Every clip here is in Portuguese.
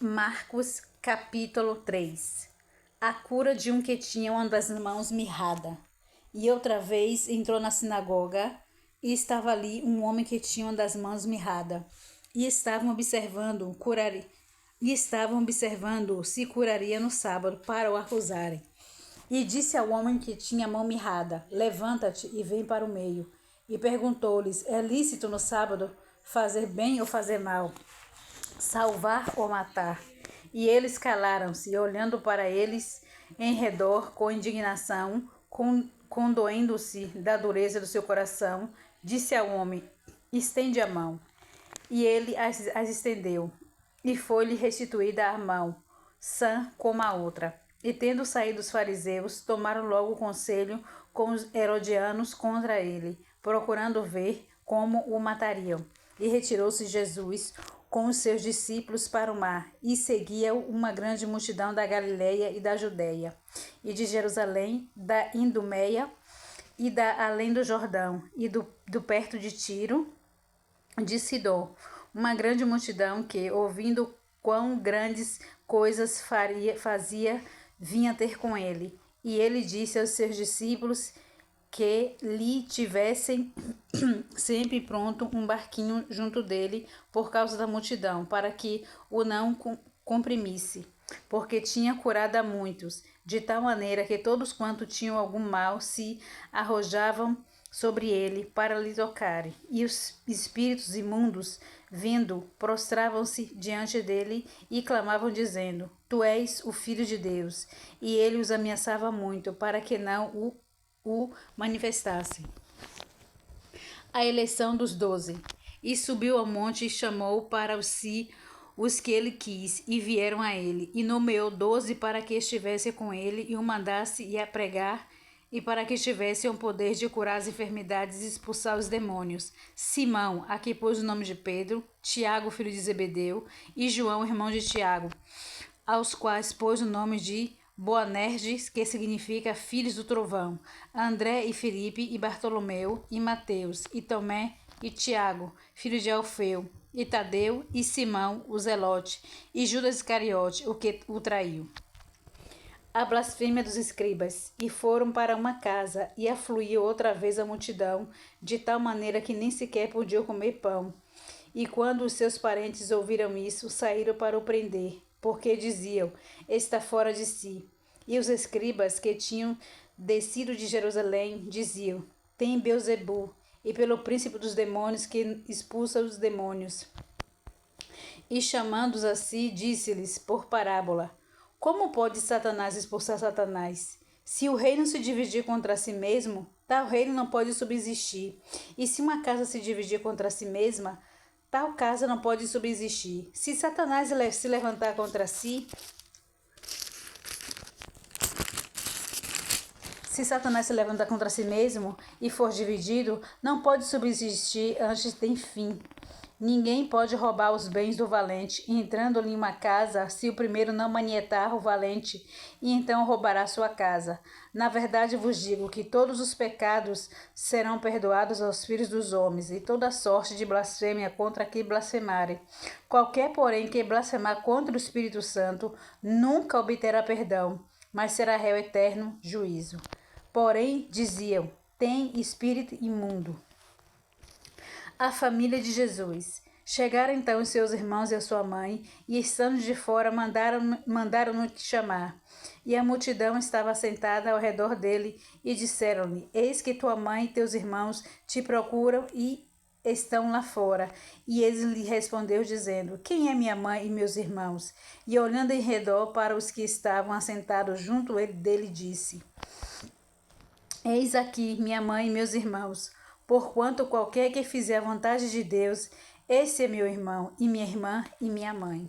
Marcos capítulo 3. A cura de um que tinha uma das mãos mirrada. E outra vez entrou na sinagoga, e estava ali um homem que tinha uma das mãos mirrada. E estavam observando se curaria no sábado, para o acusarem. E disse ao homem que tinha a mão mirrada: Levanta-te e vem para o meio. E perguntou-lhes: É lícito no sábado fazer bem ou fazer mal? Salvar ou matar? E eles calaram-se, olhando para eles em redor com indignação, condoendo-se da dureza do seu coração, disse ao homem: Estende a mão. E ele as estendeu, e foi-lhe restituída a mão, sã como a outra. E tendo saído os fariseus, tomaram logo conselho com os herodianos contra ele, procurando ver como o matariam. E retirou-se Jesus com os seus discípulos para o mar, e seguia-o uma grande multidão da Galileia e da Judeia, e de Jerusalém, da Idumeia e da além do Jordão, e do perto de Tiro, de Sidom, uma grande multidão que, ouvindo quão grandes coisas fazia, vinha ter com ele. E ele disse aos seus discípulos que lhe tivessem sempre pronto um barquinho junto dele por causa da multidão, para que o não comprimisse, porque tinha curado a muitos, de tal maneira que todos quanto tinham algum mal se arrojavam sobre ele para lhe tocarem. E os espíritos imundos, vindo, prostravam-se diante dele e clamavam, dizendo: Tu és o Filho de Deus. E ele os ameaçava muito, para que não o manifestassem. A eleição dos 12. E subiu ao monte e chamou para si os que ele quis, e vieram a ele, e nomeou 12 para que estivessem com ele, e o mandasse ir a pregar, e para que tivessem o poder de curar as enfermidades e expulsar os demônios: Simão, a que pôs o nome de Pedro; Tiago, filho de Zebedeu, e João, irmão de Tiago, aos quais pôs o nome de Boanerges, que significa filhos do trovão; André e Filipe e Bartolomeu e Mateus e Tomé e Tiago, filho de Alfeu, e Tadeu e Simão o Zelote, e Judas Iscariote, o que o traiu. A blasfêmia dos escribas. E foram para uma casa, e afluiu outra vez a multidão, de tal maneira que nem sequer podiam comer pão. E quando os seus parentes ouviram isso, saíram para o prender, porque diziam: Está fora de si. E os escribas que tinham descido de Jerusalém diziam: Tem Beelzebu, e pelo príncipe dos demônios que expulsa os demônios. E chamando-os a si, disse-lhes por parábola: Como pode Satanás expulsar Satanás? Se o reino se dividir contra si mesmo, tal reino não pode subsistir. E se uma casa se dividir contra si mesma, tal casa não pode subsistir. Se Satanás se levantar contra si, mesmo e for dividido, não pode subsistir antes tem fim. Ninguém pode roubar os bens do valente, entrando-lhe em uma casa, se o primeiro não manietar o valente, e então roubará sua casa. Na verdade vos digo que todos os pecados serão perdoados aos filhos dos homens, e toda sorte de blasfêmia contra que blasfemarem. Qualquer, porém, que blasfemar contra o Espírito Santo, nunca obterá perdão, mas será réu eterno juízo. Porém, diziam: tem espírito imundo. A família de Jesus. Chegaram então os seus irmãos e a sua mãe, e estando de fora, mandaram-no chamar. E a multidão estava assentada ao redor dele, e disseram-lhe: Eis que tua mãe e teus irmãos te procuram e estão lá fora. E ele lhe respondeu, dizendo: Quem é minha mãe e meus irmãos? E olhando em redor para os que estavam assentados junto dele, disse: Eis aqui minha mãe e meus irmãos. Porquanto qualquer que fizer a vontade de Deus, esse é meu irmão, e minha irmã e minha mãe.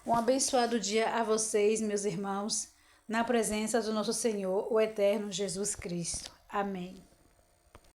Um abençoado dia a vocês, meus irmãos, na presença do nosso Senhor, o eterno Jesus Cristo. Amém.